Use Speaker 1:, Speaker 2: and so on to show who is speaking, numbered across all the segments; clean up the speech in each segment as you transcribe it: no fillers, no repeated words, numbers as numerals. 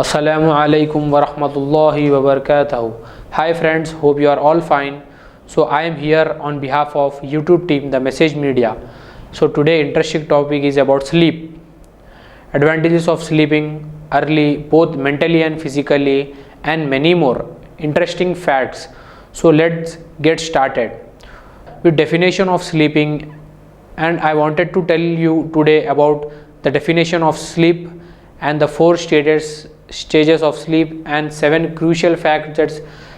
Speaker 1: Assalamu alaikum wa rahmatullahi wa barakatuh. Hi friends, hope you are all fine. So I am here on behalf of YouTube team The Message Media. So today interesting topic is about sleep. Advantages of sleeping early both mentally and physically, and many more interesting facts. So let's get started with definition of sleeping, and I wanted to tell you today about the definition of sleep and the four stages of sleep and seven crucial facts that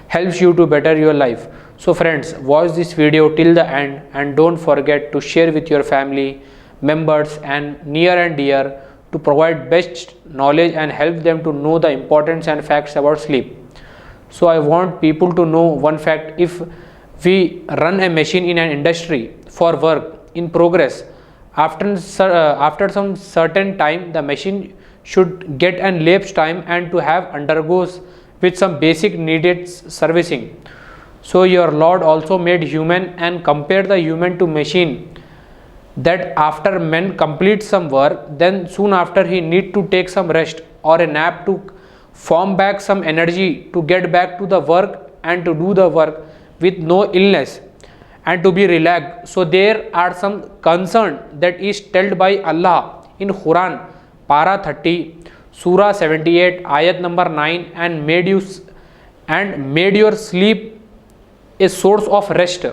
Speaker 1: helps you to better your life. So friends, watch this video till the end and don't forget to share with your family members and near and dear to provide best knowledge and help them to know the importance and facts about sleep. So I want people to know one fact: if we run a machine in an industry for work in progress, after some certain time the machine should get an lapse time and to have undergoes with some basic needed servicing. So your Lord also made human and compared the human to machine, that after man completes some work, then soon after he need to take some rest or a nap to form back some energy to get back to the work and to do the work with no illness and to be relaxed. So there are some concern that is told by Allah in Quran para 30 surah 78 ayat number 9, and made your sleep a source of rest.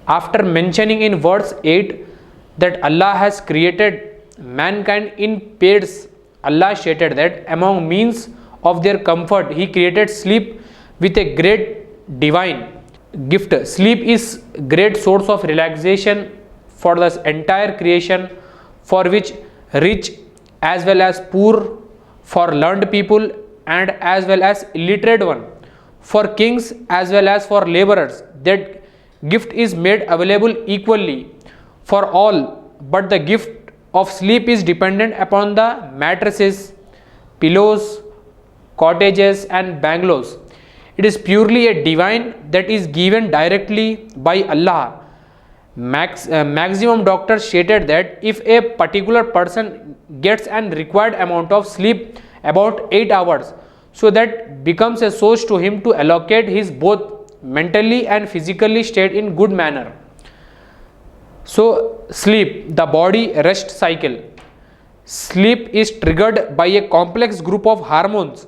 Speaker 1: After mentioning in verse 8 that Allah has created mankind in pairs, Allah stated that among means of their comfort he created sleep with a great divine gift. Sleep is great source of relaxation for the entire creation, for which rich as well as poor, for learned people and as well as illiterate one, for kings as well as for laborers. That gift is made available equally for all, but the gift of sleep is dependent upon the mattresses, pillows, cottages and bungalows. It is purely a divine that is given directly by Allah. Maximum doctors stated that if a particular person gets an required amount of sleep about 8 hours, so that becomes a source to him to allocate his both mentally and physically state in good manner. So sleep, the body rest cycle. Sleep is triggered by a complex group of hormones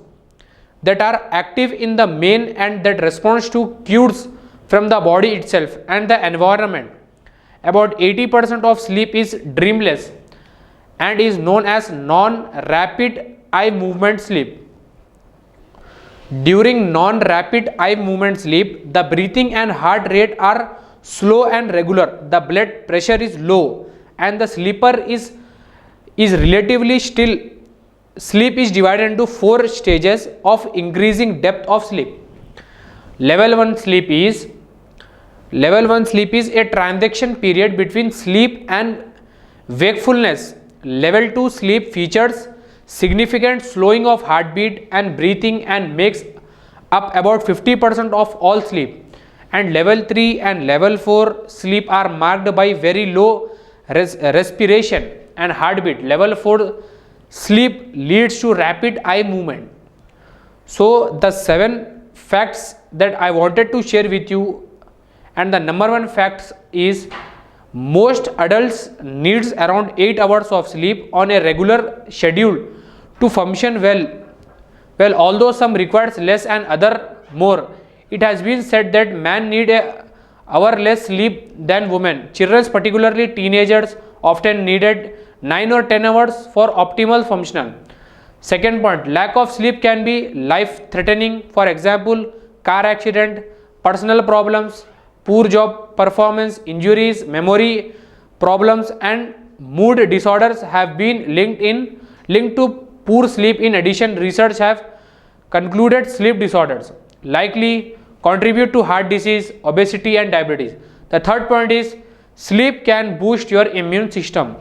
Speaker 1: that are active in the main and that responds to cues from the body itself and the environment. About 80% of sleep is dreamless and is known as non-rapid eye movement sleep. During non-rapid eye movement sleep, the breathing and heart rate are slow and regular, the blood pressure is low, and the sleeper is relatively still. Sleep is divided into four stages of increasing depth of sleep. Level 1 sleep is a transition period between sleep and wakefulness. Level 2 sleep features significant slowing of heartbeat and breathing and makes up about 50% of all sleep. And level 3 and level 4 sleep are marked by very low respiration and heartbeat. Level 4 sleep leads to rapid eye movement. So the 7 facts that I wanted to share with you, and the number 1 fact is most adults needs around 8 hours of sleep on a regular schedule to function well. Although some requires less and other more, it has been said that man need a hour less sleep than women. Children, particularly teenagers, often needed 9 or 10 hours for optimal functional. Second point, lack of sleep can be life threatening. For example, car accident, personal problems, poor job performance, injuries, memory problems and mood disorders have been linked to poor sleep. In addition, research have concluded sleep disorders likely contribute to heart disease, obesity and diabetes. The third point is sleep can boost your immune system,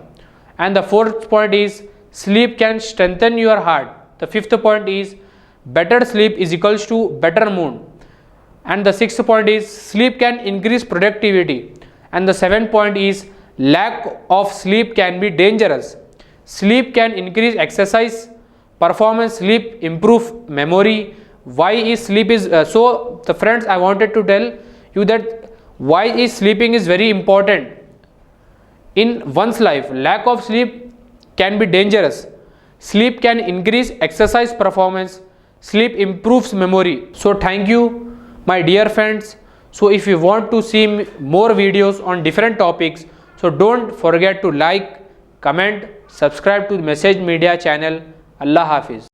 Speaker 1: and the fourth point is sleep can strengthen your heart. The fifth point is better sleep is equals to better mood, and the sixth point is sleep can increase productivity, and the seventh point is lack of sleep can be dangerous. Sleep can increase exercise performance, sleep improve memory. Why is sleep is so the friends, I wanted to tell you that why is sleeping is very important in one's life. Lack of sleep can be dangerous. Sleep can increase exercise performance. Sleep improves memory. So thank you my dear friends. So if you want to see more videos on different topics, so don't forget to like, comment, subscribe to the Message Media channel. Allah Hafiz.